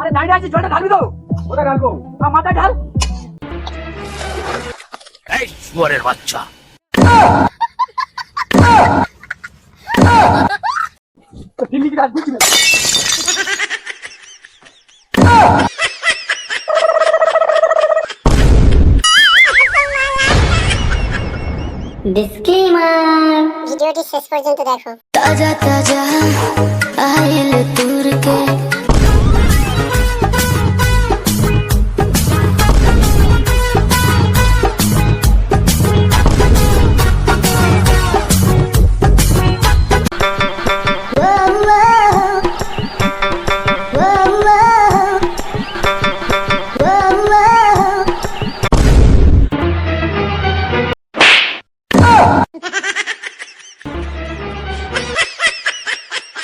আরে দাঁড়িয়ে আছিস, জলটা ঢালবি তো? ওটা ঢালবো, মাথায় ঢাল। এই শুয়োরের বাচ্চা, দিল্লি কি রাত বুঝছি না? ডিসক্লেমার, ভিডিওটি শেষ পর্যন্ত দেখো। তাজা তাজা আইল তুরকে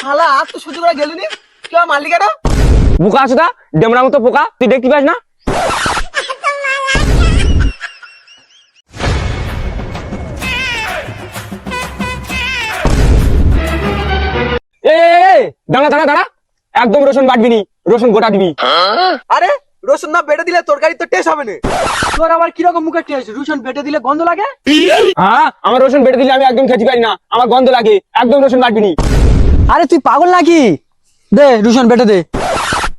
শালা আর তো সহ্য করে গেলিনি, কেউ মালিকাটা বোকা সুদা ডেমরা মতো পোকা, তুই দেখতে পাস না? দাঁড়া দাঁড়া দাঁড়া, একদম রসুন বাটবি নি, রসুন গোটা দিবি। আরে রসুন না বেটে দিলে তরকারি তো টেস্ট হবে না। তোর আবার কিরকম মুখে টেস্ট? রসুন বেটে দিলে গন্ধ লাগে? হ্যাঁ, আমার রসুন বেটে দিলে আমি একদম খেতে পারি না, আমার গন্ধ লাগে, একদম রসুন বাটবি নি। আরে তুই পাগল নাকি? দে রসুন বেটে দে।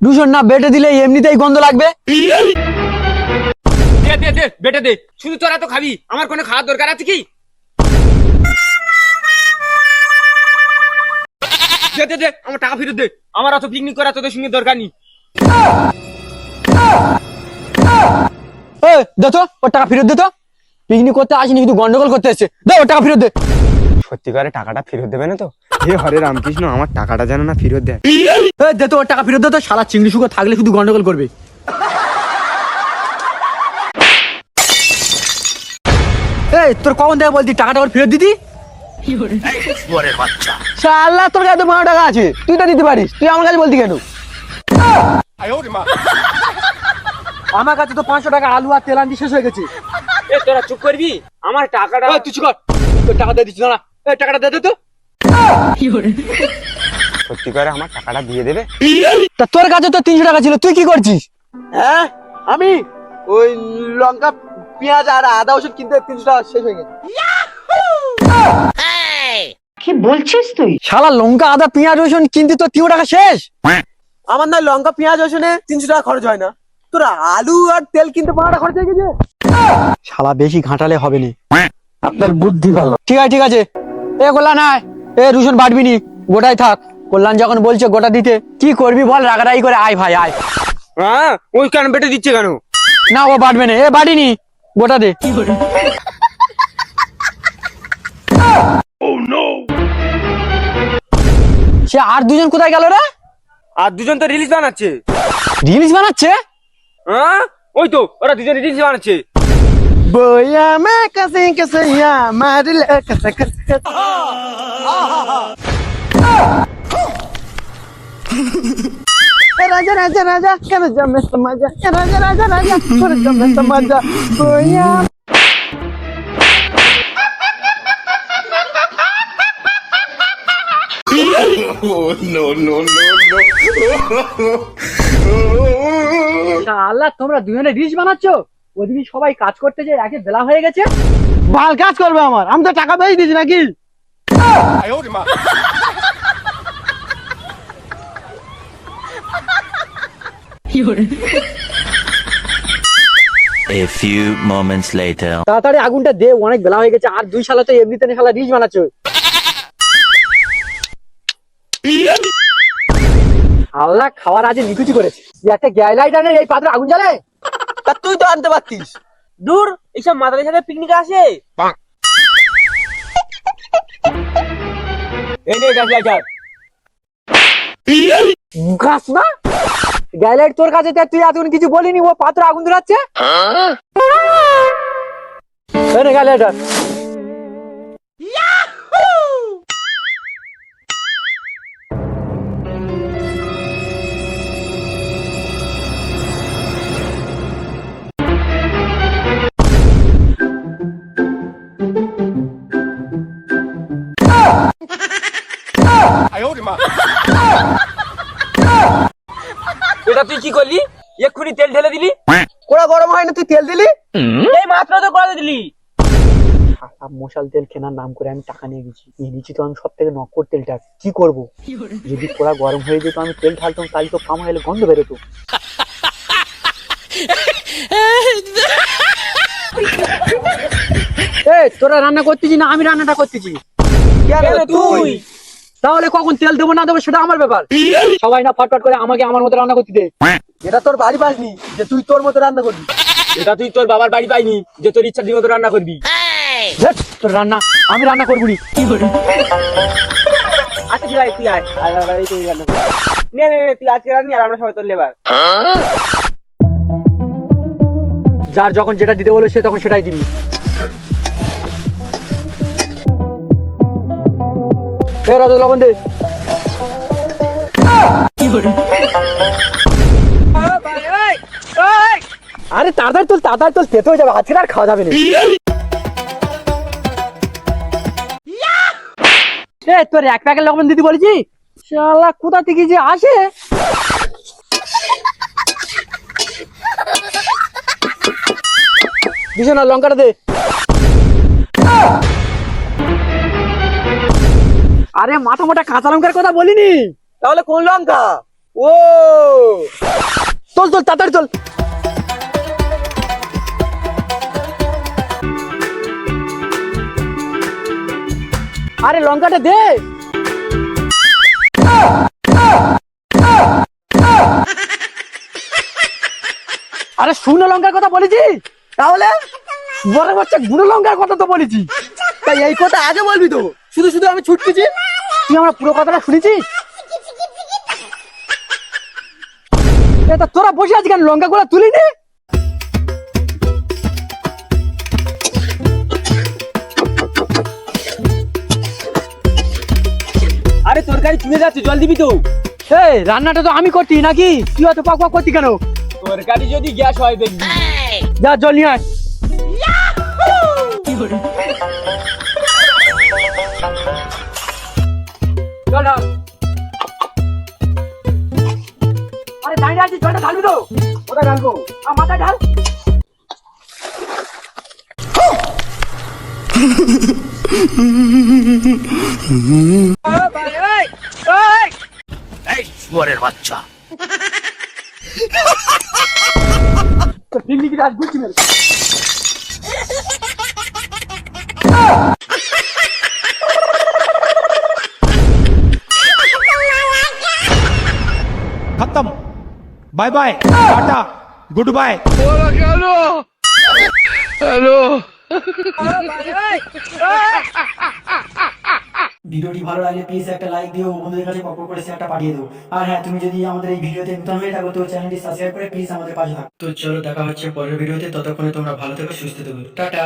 রসুন না বেটে দিলে এমনিতেই গন্ধ লাগবে। দে দে দে বেটে দে, শুধু তোরা তো খাবি, আমার কোনো খাওয়ার দরকার আছে কি? দে দে দে, আমার টাকা ফেরত দে, আমার অত পিকনিক করা তোদের সঙ্গে দরকার নেই। দে তো ওর টাকা ফেরত দে তো। পিকনিক করতে আসিনি, কিন্তু গন্ডগোল করতে এসছে। দে ওর টাকা ফেরত দে। সত্যিকারে টাকাটা ফেরত দেবে না তো? হে হরে রামকৃষ্ণ, আমার টাকাটা যেন না ফেরত দেয়। দে তো ওর টাকা ফেরত দে তো। শালা চিংড়ি শুকো থাকলে শুধু গন্ডগোল করবে। তোর কখন থেকে বলতি টাকাটা ওর ফেরত দিতি? এই শুয়োরের বাচ্চা। শালা তোর কাছে 5 টাকা আছে, তুই তো দিতে পারিস, তুই আমার কাছে বলতি কেন? আমার কাছে তো 500 টাকা আলু আর তেল আনতে শেষ হয়ে গেছে। তোরা চুপ করবি, আমার টাকাটা। তুই চুপ কর, তোর টাকা দিয়ে দিচ্ছি না। টাকাটা দে দে তো। সত্যিকারে আমার টাকাটা দিয়ে দেবে? তা তোর কাছে তো 300 টাকা ছিল, তুই কি করছিস? হ্যাঁ আমি ওই লঙ্কা পেঁয়াজ আর আদা ওষুধ কিনতে 300 টাকা শেষ হয়ে গেছে। কি বলছিস তুই? শালা লঙ্কা আদা পেঁয়াজ রসুন কিনতে তো 300 টাকা শেষ। আমার না লঙ্কা পেঁয়াজ রসুনে 300 টাকা খরচ হয় না, তোরা আলু আর তেল কিনতে 5 টাকা খরচ হয়ে গেছে। শালা বেশি ঘাটালে হবে না, আপনার বুদ্ধি ভালো। ঠিক আছে ঠিক আছে, কল্যাণ আয়, রসুন বাটবি নি, গোটাই থাক। কল্যাণ যখন বলছে গোটা দিতে, কি করবি বল? রাগারাগি করে আয় ভাই আয়। হ্যাঁ, ওই কেন বেটে দিচ্ছে কেন? না ও বাটবে না, বাটিনি, গোটা দে। সে আর দুজন কোথায় গেল রে? আর দুজন তো রিলিজ বানাচ্ছে। রিলিজ বানাচ্ছে? হ্যাঁ, ওই তো ওরা দুজন রিলিজ বানাচ্ছে। বইয়া মে কাছে কাছে ইয়া মারিলে কাছে কাছে। রাজা রাজা রাজা কেন জমে সমাজা, রাজা রাজা রাজা কেন জমে সমাজা। বইয়া শালা তোমরা দুজনে রিচ বানাচ্ছো, ওদিকে সবাই কাজ করতে যায়, একে বেলা হয়ে গেছে। ভাল কাজ করবে আমার, আমি তো টাকা পেয়ে দিয়েছি নাকি? A few moments later. তাড়াতাড়ি আগুনটা দে, অনেক বেলা হয়ে গেছে। আর 2 শালা তো এমনিতে শালা রিচ বানাচ্ছো। আল্লাহ খাওয়ার আজ নিকুচি করেছে। একটা গ্যাস লাইট আনে, এই পাত্রে আগুন জ্বালে। তা তুই তো আনতে পারতিস। দূর, এইসব মাদারের সাথে পিকনিক আসে। এই নে গ্যাস লাইটার। গাছ না গ্যাস লাইট তোর কাছে, তুই এতক্ষণ কিছু বলিনি, ও পাত্রে আগুন ধরাচ্ছে। Gas lighter. এটা তুই কি করলি? এক্ষুনি তেল ঢেলে দিলি। কড়া গরম হয় না তুই তেল দিলি? এই মাত্র তো করে দিলি। মশাল তেল কেনার নাম করে আমি টাকা নিয়ে গেছি, নিয়েছি তো আমি সব থেকে নকল তেলটা। কি করব? যদি কড়া গরম হয়ে যেত আমি তেল ঢালতাম, তাহলে তো কাম হলে গন্ধ বেরোতো। তোরা রান্না করতেছি না আমি রান্নাটা করতেছি? কেন তুই? তাহলে কখন তেল দেবো না দেবো সেটা আমার ব্যাপার। সবাই না ফটফট করে আমাকে আমার মতো রান্না করতে দে। এটা তোর বাড়ি পাসনি যে তুই তোর মতো রান্না করবি। এটা তুই তোর বাবার বাড়ি পাইনি যে তোর ইচ্ছা মতো রান্না করবি। ধ্যাৎ, তোর রান্না আমি রান্না করবো নি। আচ্ছা ঠিক আছে, তুই আয়। এই তুই রান্না কর। নে নে নে, তুই আজকে রান্নি আর আমরা সবাই তোর লেবার। যার যখন যেটা দিতে বলে সে তখন সেটাই দিবি। লবণ দে। আরে তাড়াতাড়ি তোল তেতে হয়ে যাবে, আজকে আর খাওয়া যাবে না। তোর এক প্যাকেট লবণ দিতে বলেছি, শালা কোথা থেকে যে আসে। দিছে না, লঙ্কাটা দে। আরে মাথা মোটা কাঁচা লঙ্কার কথা বলিনি। তাহলে কোন লঙ্কা? ও তোল তাড়াতাড়ি তোল। আরে লঙ্কাটা দে। আরে শুকনো লঙ্কার কথা বলেছি, তাহলে বড় বাচ্চা গুঁড়ো লঙ্কার কথা তো বলেছি। তাই এই কথা আগে বলবি তো, শুধু শুধু আমি ছুটতেছি। তুই আমার পুরো কথাটা শুনেছিস? এটা তোরা বসে আছিস কেন? লঙ্কা গুলা তুলি নে। আরে তরকারি চুলে যাচ্ছে, জল দিবি তো? রান্নাটা তো আমি করছি নাকি? তুই অত পাক পাক করতি কেন? তরকারি যদি গ্যাস হয় দেখবি। যা জল নিয়ে আয়। জল ঢাল। আরে দাঁড়িয়ে আছিস, জলটা ঢালবি তো? কোথায় ঢালবো? মাথায় ঢাল। এই শুয়োরের বাচ্চা। পিকনিক রাজ বুঝছি মেরে। खत्म बाय बाय टाटा गुड बाय ভিডিওটি ভালো লাগলে প্লিজ একটা লাইক দিও, বন্ধুদের কাছে কপি করে শেয়ারটা পাঠিয়ে দাও। আর হ্যাঁ, তুমি যদি আমাদের এই ভিডিওতে নতুন হয়ে থাকো তো চ্যানেলটি সাবস্ক্রাইব করে প্লিজ আমাদের পাশে থাকো। তো চলো দেখা হচ্ছে পরের ভিডিওতে, ততক্ষণে তোমরা ভালো থেকো, সুস্থ থেকো, টাটা।